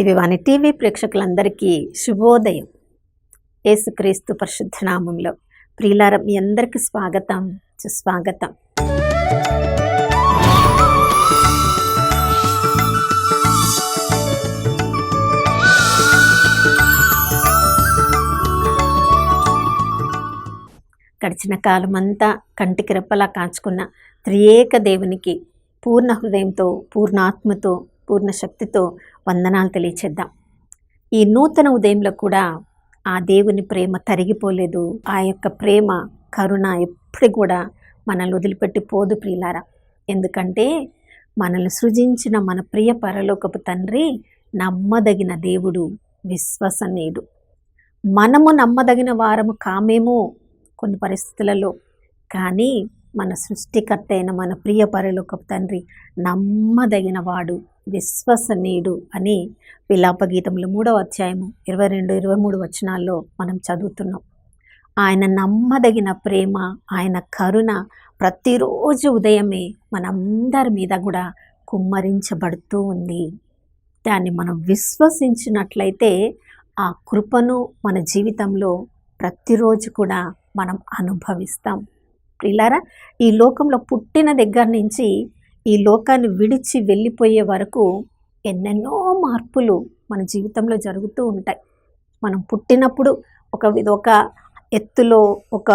దివ్యవాణి TV ప్రేక్షకులందరికీ శుభోదయం. యేసుక్రీస్తు పరిశుద్ధ నామంలో ప్రియులారా, మీ అందరికీ స్వాగతం, సుస్వాగతం. గడిచిన కాలమంతా కంటికి రెప్పలా కాచుకున్న త్రియేక దేవునికి పూర్ణ హృదయంతో, పూర్ణాత్మతో, పూర్ణ శక్తితో వందనాలు తెలియచేద్దాం. ఈ నూతన ఉదయంలో కూడా ఆ దేవుని ప్రేమ తరిగిపోలేదు. ఆ యొక్క ప్రేమ, కరుణ ఎప్పుడు కూడా మనల్ని వదిలిపెట్టి పోదు ప్రియులారా. ఎందుకంటే మనల్ని సృజించిన మన ప్రియ పరలోకపు తండ్రి నమ్మదగిన దేవుడు, విశ్వసనీయుడు. మనము నమ్మదగిన వారము కామేమో కొన్ని పరిస్థితులలో, కానీ మన సృష్టికర్త అయిన మన ప్రియ పరలోకపు తండ్రి నమ్మదగిన వాడు, విశ్వసనీయుడు అని విలాపగీతంలో 3వ అధ్యాయము 22-23 వచనాల్లో మనం చదువుతున్నాం. ఆయన నమ్మదగిన ప్రేమ, ఆయన కరుణ ప్రతిరోజు ఉదయమే మనందరి మీద కూడా కుమ్మరించబడుతూ ఉంది. దాన్ని మనం విశ్వసించినట్లయితే ఆ కృపను మన జీవితంలో ప్రతిరోజు కూడా మనం అనుభవిస్తాం. ప్రియులారా, ఈ లోకంలో పుట్టిన దగ్గర నుంచి ఈ లోకాన్ని విడిచి వెళ్ళిపోయే వరకు ఎన్నెన్నో మార్పులు మన జీవితంలో జరుగుతూ ఉంటాయి. మనం పుట్టినప్పుడు ఒక ఎత్తులో, ఒక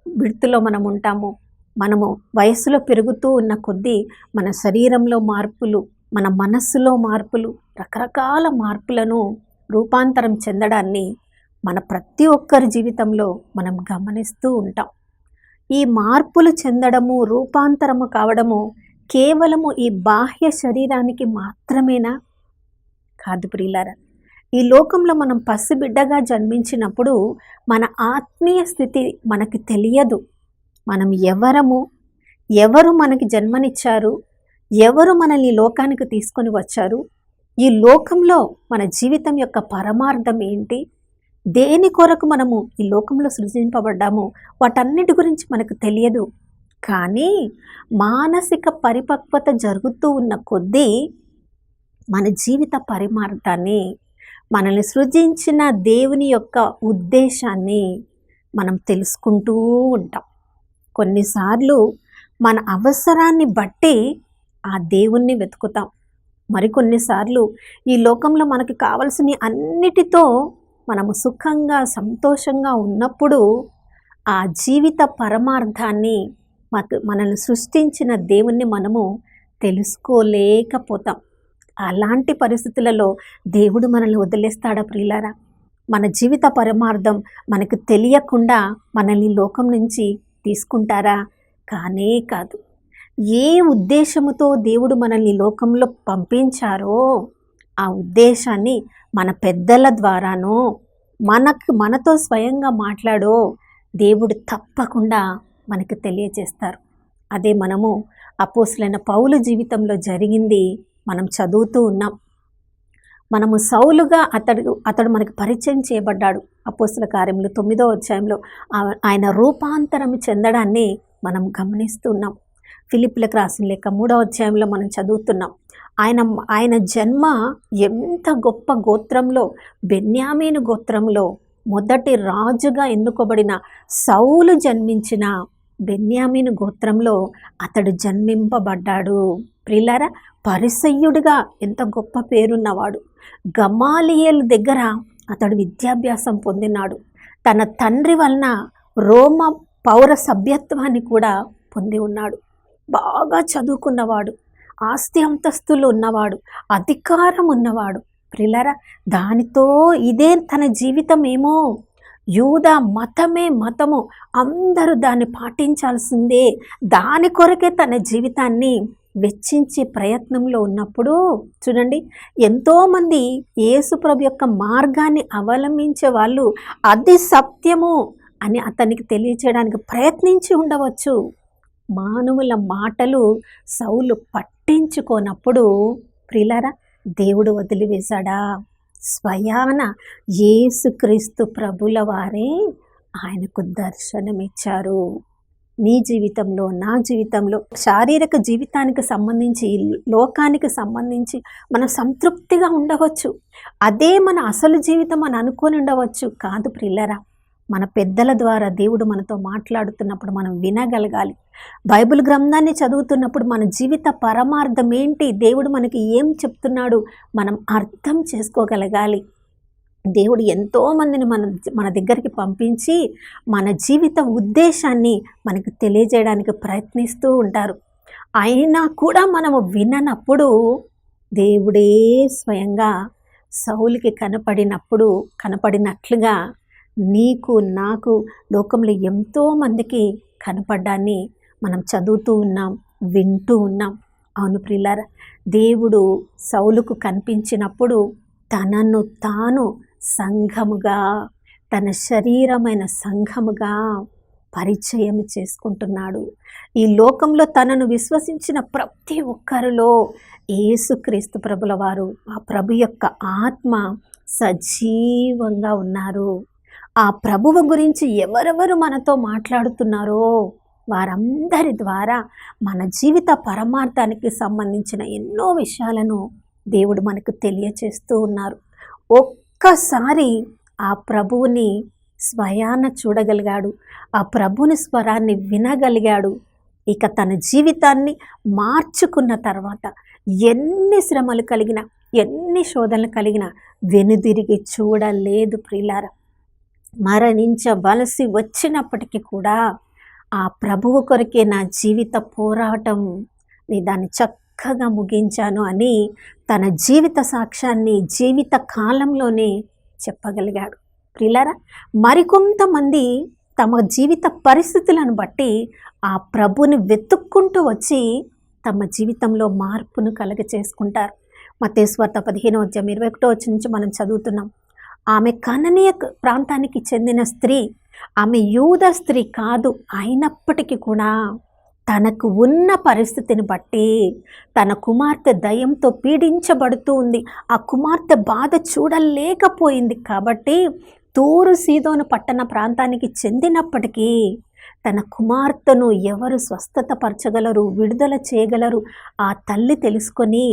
విడుతులో మనం ఉంటాము. మనము వయసులో పెరుగుతూ ఉన్న కొద్దీ మన శరీరంలో మార్పులు, మన మనస్సులో మార్పులు, రకరకాల మార్పులను, రూపాంతరం చెందడాన్ని మన ప్రతి ఒక్కరి జీవితంలో మనం గమనిస్తూ ఉంటాం. ఈ మార్పులు చెందడము, రూపాంతరము కావడము కేవలము ఈ బాహ్య శరీరానికి మాత్రమేనా? కాదు ప్రియులారా. ఈ లోకంలో మనం పసిబిడ్డగా జన్మించినప్పుడు మన ఆత్మీయ స్థితి మనకి తెలియదు. మనం ఎవరు మనకి జన్మనిచ్చారు, ఎవరు మనల్ని లోకానికి తీసుకొని వచ్చారు, ఈ లోకంలో మన జీవితం యొక్క పరమార్థం ఏంటి, దేని కొరకు మనము ఈ లోకంలో సృజింపబడ్డాము, వాటన్నిటి గురించి మనకు తెలియదు. కానీ మానసిక పరిపక్వత జరుగుతూ ఉన్న కొద్దీ మన జీవిత పరిమార్థాన్ని, మనల్ని సృజించిన దేవుని యొక్క ఉద్దేశాన్ని మనం తెలుసుకుంటూ ఉంటాం. కొన్నిసార్లు మన అవసరాన్ని బట్టి ఆ దేవుణ్ణి వెతుకుతాం. మరికొన్నిసార్లు ఈ లోకంలో మనకి కావలసిన అన్నిటితో మనము సుఖంగా, సంతోషంగా ఉన్నప్పుడు ఆ జీవిత పరమార్థాన్ని, మనల్ని సృష్టించిన దేవుణ్ణి మనము తెలుసుకోలేకపోతాం. అలాంటి పరిస్థితులలో దేవుడు మనల్ని వదిలేస్తాడా ప్రియులారా? మన జీవిత పరమార్థం మనకు తెలియకుండా మనల్ని లోకం నుంచి తీసుకుంటారా? కానే కాదు. ఏ ఉద్దేశముతో దేవుడు మనల్ని లోకంలో పంపించారో ఆ ఉద్దేశాన్ని మన పెద్దల ద్వారానో, మనతో స్వయంగా మాట్లాడో దేవుడు తప్పకుండా మనకు తెలియజేస్తారు. అదే మనము అపోస్తలుడైన పౌలు జీవితంలో జరిగింది మనం చదువుతూ ఉన్నాం. మనము సౌలుగా అతడు మనకు పరిచయం చేయబడ్డాడు. అపోస్తల కార్యములు 9వ అధ్యాయంలో ఆయన రూపాంతరం చెందడాన్ని మనం గమనిస్తున్నాం. ఫిలిప్పీలకు రాసిన లేఖ 3వ అధ్యాయంలో మనం చదువుతున్నాం. ఆయన జన్మ ఎంత గొప్ప గోత్రంలో, బెన్యామీను గోత్రంలో మొదటి రాజుగా ఎన్నుకోబడిన సౌలు జన్మించిన బెన్యామీను గోత్రంలో అతడు జన్మింపబడ్డాడు. ప్రియులారా, పరిసయ్యుడిగా ఎంత గొప్ప పేరున్నవాడు. గమాలియేలు దగ్గర అతడు విద్యాభ్యాసం పొందినాడు. తన తండ్రి వలన రోమ పౌర సభ్యత్వాన్ని కూడా పొంది ఉన్నాడు. బాగా చదువుకున్నవాడు, ఆస్తి అంతస్తులు ఉన్నవాడు, అధికారం ఉన్నవాడు. ప్రియులారా, దానితో ఇదే తన జీవితం ఏమో, యూదా మతమే మతము, అందరూ దాన్ని పాటించాల్సిందే, దాని కొరకే తన జీవితాన్ని వెచ్చించే ప్రయత్నంలో ఉన్నప్పుడు చూడండి, ఎంతోమంది యేసుప్రభు యొక్క మార్గాన్ని అవలంబించే వాళ్ళు అది సత్యము అని అతనికి తెలియచేయడానికి ప్రయత్నించి ఉండవచ్చు. మానవుల మాటలు సౌలు పట్టించుకోనప్పుడు ప్రియులారా, దేవుడు వదిలివేశాడా? స్వయాన యేసుక్రీస్తు ప్రభుల వారే ఆయనకు దర్శనమిచ్చారు. నీ జీవితంలో, నా జీవితంలో, శారీరక జీవితానికి సంబంధించి, లోకానికి సంబంధించి మనం సంతృప్తిగా ఉండవచ్చు. అదే మన అసలు జీవితం అని అనుకొని ఉండవచ్చు. కాదు ప్రియులారా, మన పెద్దల ద్వారా దేవుడు మనతో మాట్లాడుతున్నప్పుడు మనం వినగలగాలి. బైబిల్ గ్రంథాన్ని చదువుతున్నప్పుడు మన జీవిత పరమార్థం ఏంటి, దేవుడు మనకి ఏం చెప్తున్నాడు మనం అర్థం చేసుకోగలగాలి. దేవుడు ఎంతోమందిని మన దగ్గరికి పంపించి మన జీవిత ఉద్దేశాన్ని మనకు తెలియజేయడానికి ప్రయత్నిస్తూ ఉంటారు. అయినా కూడా మనము విననప్పుడు దేవుడే స్వయంగా సౌలుకి కనపడినట్లుగా నీకు నాకు లోకంలో ఎంతోమందికి కనపడ్డాన్ని మనం చదువుతూ ఉన్నాం, వింటూ ఉన్నాం. అవును ప్రియులారా, దేవుడు సౌలుకు కనిపించినప్పుడు తనను తాను సంఘముగా, తన శరీరమైన సంఘముగా పరిచయం చేసుకుంటున్నాడు. ఈ లోకంలో తనను విశ్వసించిన ప్రతి ఒక్కరిలో యేసుక్రీస్తు ప్రభుల వారు, ఆ ప్రభు యొక్క ఆత్మ సజీవంగా ఉన్నారు. ఆ ప్రభువు గురించి ఎవరెవరు మనతో మాట్లాడుతున్నారో వారందరి ద్వారా మన జీవిత పరమార్థానికి సంబంధించిన ఎన్నో విషయాలను దేవుడు మనకు తెలియచేస్తూ ఉన్నారు. ఒక్కసారి ఆ ప్రభువుని స్వయాన చూడగలిగాడు, ఆ ప్రభుని స్వరాన్ని వినగలిగాడు. ఇక తన జీవితాన్ని మార్చుకున్న తర్వాత ఎన్ని శ్రమలు కలిగినా, ఎన్ని శోధనలు కలిగినా వెనుదిరిగి చూడలేదు ప్రియులారా. మరణించవలసి వచ్చినప్పటికీ కూడా ఆ ప్రభువు కొరకే నా జీవిత పోరాటం, నీ దాన్ని చక్కగా ముగించాను అని తన జీవిత సాక్ష్యాన్ని జీవిత కాలంలోనే చెప్పగలిగాడు. ప్రియులారా, మరికొంతమంది తమ జీవిత పరిస్థితులను బట్టి ఆ ప్రభుని వెతుక్కుంటూ వచ్చి తమ జీవితంలో మార్పును కలుగచేసుకుంటారు. మత్తయి సువార్త 15:21 నుంచి మనం చదువుతున్నాం. ఆమె కననీయ ప్రాంతానికి చెందిన స్త్రీ, ఆమె యూద స్త్రీ కాదు. అయినప్పటికీ కూడా తనకు ఉన్న పరిస్థితిని బట్టి తన కుమార్తె దయ్యంతో పీడించబడుతూ ఉంది. ఆ కుమార్తె బాధ చూడలేకపోయింది కాబట్టి తూరు సీదోను పట్టణ ప్రాంతానికి చెందినప్పటికీ తన కుమార్తెను ఎవరు స్వస్థతపరచగలరు, విడుదల చేయగలరు ఆ తల్లి తెలుసుకొని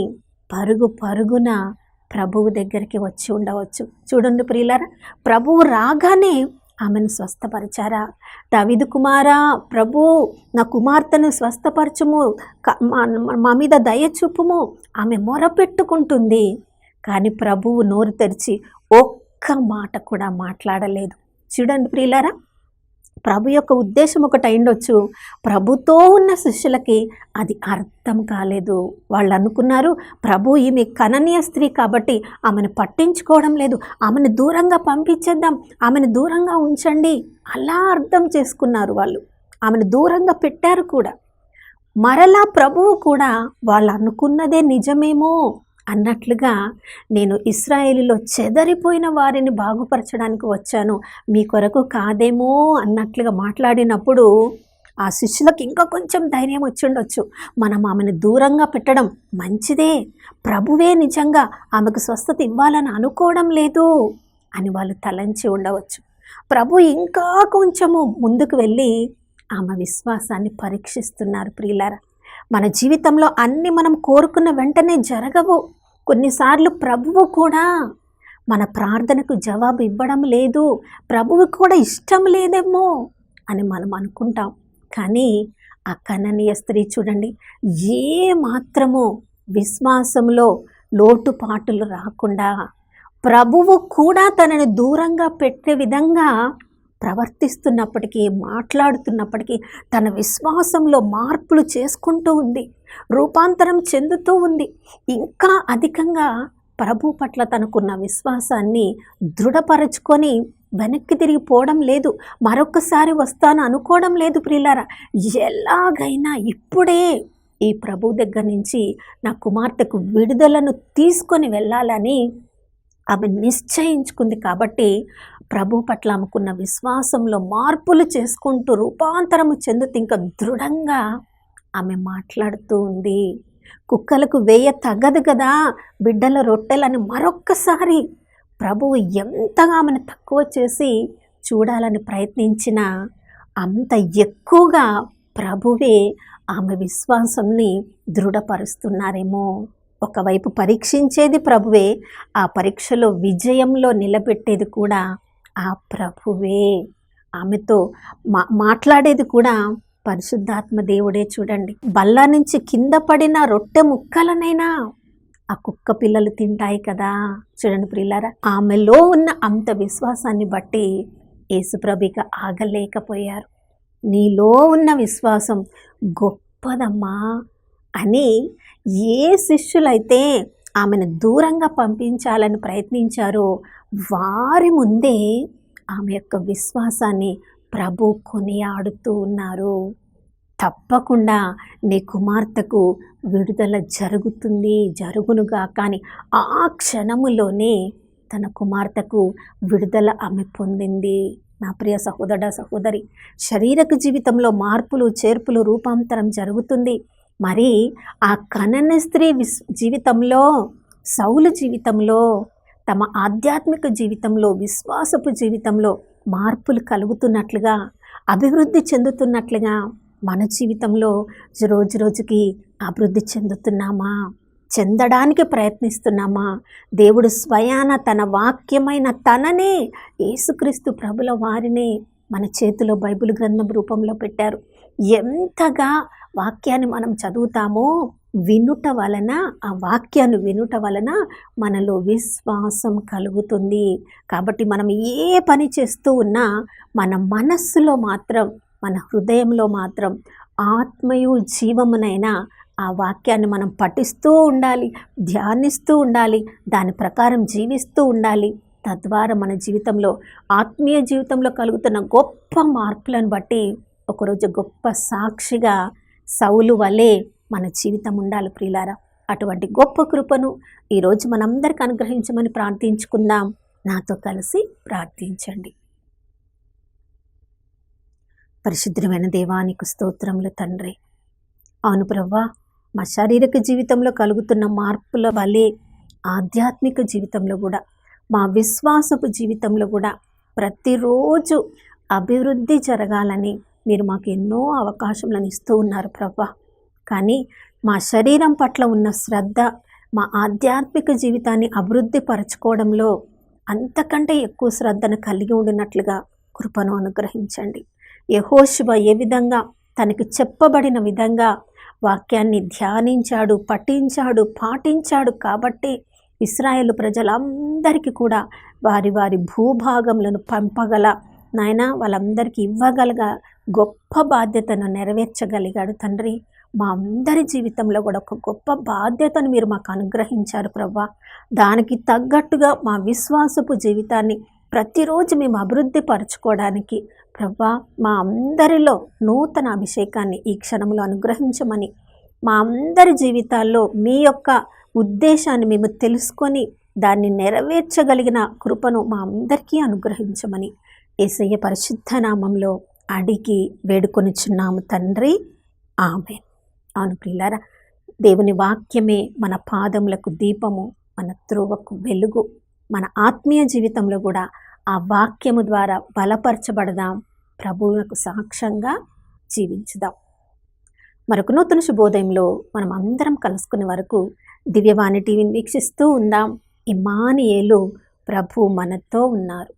పరుగున ప్రభువు దగ్గరికి వచ్చి ఉండవచ్చు. చూడండి ప్రియులారా, ప్రభువు రాగానే ఆమెను స్వస్థపరిచారా? దావీదు కుమారా, ప్రభు నా కుమార్తెను స్వస్థపరచుము, మా మీద దయ చూపుము, ఆమె మొరపెట్టుకుంటుంది. కానీ ప్రభువు నోరు తెరిచి ఒక్క మాట కూడా మాట్లాడలేదు. చూడండి ప్రియులారా, ప్రభు యొక్క ఉద్దేశం ఒకటి అయిండొచ్చు, ప్రభుతో ఉన్న శిష్యులకి అది అర్థం కాలేదు. వాళ్ళు అనుకున్నారు ప్రభు ఈమె కననీయ స్త్రీ కాబట్టి ఆమెను పట్టించుకోవడం లేదు, ఆమెను దూరంగా పంపించేద్దాం, ఆమెను దూరంగా ఉంచండి, అలా అర్థం చేసుకున్నారు. వాళ్ళు ఆమెను దూరంగా పెట్టారు కూడా. మరలా ప్రభువు కూడా వాళ్ళు అనుకున్నదే నిజమేమో అన్నట్లుగా, నేను ఇశ్రాయేలులో చెదరిపోయిన వారిని బాగుపరచడానికి వచ్చాను, మీ కొరకు కాదేమో అన్నట్లుగా మాట్లాడినప్పుడు ఆ శిష్యులకు ఇంకా కొంచెం ధైర్యం వచ్చిండొచ్చు. మనం ఆమెను దూరంగా పెట్టడం మంచిదే, ప్రభువే నిజంగా ఆమెకు స్వస్థత ఇవ్వాలని అనుకోవడం లేదు అని వాళ్ళు తలంచి ఉండవచ్చు. ప్రభు ఇంకా కొంచెము ముందుకు వెళ్ళి ఆమె విశ్వాసాన్ని పరీక్షిస్తున్నారు. ప్రియులారా, మన జీవితంలో అన్ని మనం కోరుకున్న వెంటనే జరగవు. కొన్నిసార్లు ప్రభువు కూడా మన ప్రార్థనకు జవాబు ఇవ్వడం లేదు, ప్రభువు కూడా ఇష్టం లేదేమో అని మనం అనుకుంటాం. కానీ ఆ కననీయ స్త్రీ చూడండి, ఏ మాత్రము విశ్వాసంలో లోటుపాటులు రాకుండా ప్రభువు కూడా తనని దూరంగా పెట్టే విధంగా ప్రవర్తిస్తున్నప్పటికీ, మాట్లాడుతున్నప్పటికీ తన విశ్వాసంలో మార్పులు చేసుకుంటూ ఉంది, రూపాంతరం చెందుతూ ఉంది. ఇంకా అధికంగా ప్రభు పట్ల తనకున్న విశ్వాసాన్ని దృఢపరచుకొని వెనక్కి తిరిగిపోవడం లేదు, మరొకసారి వస్తాను అనుకోవడం లేదు. ప్రియులారా, ఎలాగైనా ఇప్పుడే ఈ ప్రభు దగ్గర నుంచి నా కుమార్తెకు విడుదలను తీసుకొని వెళ్ళాలని ఆమె నిశ్చయించుకుంది. కాబట్టి ప్రభు పట్ల ఆమెకున్న విశ్వాసంలో మార్పులు చేసుకుంటూ రూపాంతరము చెందుతూ ఇంకా దృఢంగా ఆమె మాట్లాడుతూ ఉంది. కుక్కలకు వేయ తగదు కదా బిడ్డల రొట్టెలని మరొక్కసారి ప్రభువు ఎంతగా ఆమెను తక్కువ చేసి చూడాలని ప్రయత్నించినా అంత ఎక్కువగా ప్రభువే ఆమె విశ్వాసంని దృఢపరుస్తున్నారేమో. ఒకవైపు పరీక్షించేది ప్రభువే, ఆ పరీక్షలో విజయంలో నిలబెట్టేది కూడా ఆ ప్రభువే. ఆమెతో మాట్లాడేది కూడా పరిశుద్ధాత్మ దేవుడే. చూడండి, బల్ల నుంచి కింద పడిన రొట్టె ముక్కలనైనా ఆ కుక్క పిల్లలు తింటాయి కదా. చూడండి ప్రియులారా, ఆమెలో ఉన్న అంత విశ్వాసాన్ని బట్టి యేసుప్రభుకి ఆగలేకపోయారు. నీలో ఉన్న విశ్వాసం గొప్పదమ్మా అని ఏ శిష్యులైతే ఆమెను దూరంగా పంపించాలని ప్రయత్నించారో వారి ముందే ఆమె యొక్క విశ్వాసాన్ని ప్రభు కొనియాడుతూ ఉన్నారు. తప్పకుండా నీ కుమార్తెకు విడుదల జరుగునుగా. కానీ ఆ క్షణములోనే తన కుమార్తెకు విడుదల ఆమె పొందింది. నా ప్రియ సహోదర సహోదరి, శారీరక జీవితంలో మార్పులు చేర్పులు రూపాంతరం జరుగుతుంది. మరి ఆ కనన స్త్రీ జీవితంలో, సౌలు జీవితంలో, తమ ఆధ్యాత్మిక జీవితంలో, విశ్వాసపు జీవితంలో మార్పులు కలుగుతున్నట్లుగా, అభివృద్ధి చెందుతున్నట్లుగా మన జీవితంలో రోజు రోజుకి అభివృద్ధి చెందుతున్నామా? చెందడానికి ప్రయత్నిస్తున్నామా? దేవుడు స్వయాన తన వాక్యమైన తననే, యేసుక్రీస్తు ప్రభుల వారిని మన చేతిలో బైబిల్ గ్రంథం రూపంలో పెట్టారు. ఎంతగా వాక్యాన్ని మనం చదువుతామో వినుట వలన, ఆ వాక్యాన్ని వినుట వలన మనలో విశ్వాసం కలుగుతుంది. కాబట్టి మనం ఏ పని చేస్తూ ఉన్నా మన మనస్సులో మాత్రం, మన హృదయంలో మాత్రం ఆత్మయు జీవమునైనా ఆ వాక్యాన్ని మనం పఠిస్తూ ఉండాలి, ధ్యానిస్తూ ఉండాలి, దాని ప్రకారం జీవిస్తూ ఉండాలి. తద్వారా మన జీవితంలో, ఆత్మీయ జీవితంలో కలుగుతున్న గొప్ప మార్పులను బట్టి ఒకరోజు గొప్ప సాక్షిగా సౌలు వలె మన జీవితం ఉండాలి ప్రియులారా. అటువంటి గొప్ప కృపను ఈరోజు మనందరికి అనుగ్రహించమని ప్రార్థించుకుందాం. నాతో కలిసి ప్రార్థించండి. పరిశుద్ధమైన దేవానికి స్తోత్రములు తండ్రి. అవును ప్రభువా, మా శారీరక జీవితంలో కలుగుతున్న మార్పుల వలె ఆధ్యాత్మిక జీవితంలో కూడా, మా విశ్వాసపు జీవితంలో కూడా ప్రతిరోజు అభివృద్ధి జరగాలని మీరు మాకు ఎన్నో అవకాశములను ఇస్తూ ఉన్నారు ప్రభువా. కానీ మా శరీరం పట్ల ఉన్న శ్రద్ధ, మా ఆధ్యాత్మిక జీవితాన్ని అభివృద్ధి పరచుకోవడంలో అంతకంటే ఎక్కువ శ్రద్ధను కలిగి ఉండినట్లుగా కృపను అనుగ్రహించండి. యెహోషువ ఏ విధంగా తనకి చెప్పబడిన విధంగా వాక్యాన్ని ధ్యానించాడు, పఠించాడు, పాటించాడు కాబట్టి ఇశ్రాయేలు ప్రజలందరికీ కూడా వారి వారి భూభాగములను పంపగల నాయన, వాళ్ళందరికీ ఇవ్వగలగ గొప్ప బాధ్యతను నెరవేర్చగలిగాడు తండ్రి. మా అందరి జీవితంలో కూడా ఒక గొప్ప బాధ్యతను మీరు మాకు అనుగ్రహించారు ప్రభువా. దానికి తగ్గట్టుగా మా విశ్వాసపు జీవితాన్ని ప్రతిరోజు మేము అభివృద్ధి పరచుకోవడానికి ప్రభువా, మా అందరిలో నూతన అభిషేకాన్ని ఈ క్షణంలో అనుగ్రహించమని, మా అందరి జీవితాల్లో మీ యొక్క ఉద్దేశాన్ని మేము తెలుసుకొని దాన్ని నెరవేర్చగలిగిన కృపను మా అందరికీ అనుగ్రహించమని యేసయ్య పరిశుద్ధ నామంలో అడిగి వేడుకొనిచున్నాము తండ్రి, ఆమేన్. అవును ప్రియులారా, దేవుని వాక్యమే మన పాదములకు దీపము, మన త్రోవకు వెలుగు. మన ఆత్మీయ జీవితంలో కూడా ఆ వాక్యము ద్వారా బలపరచబడదాం, ప్రభువులకు సాక్ష్యంగా జీవించుదాం. మరొక నూతన శుభోదయంలో మనం అందరం కలుసుకునే వరకు దివ్యవాణి టీవీని వీక్షిస్తూ ఉందాం. ఇమ్మానుయేలు, ప్రభు మనతో ఉన్నారు.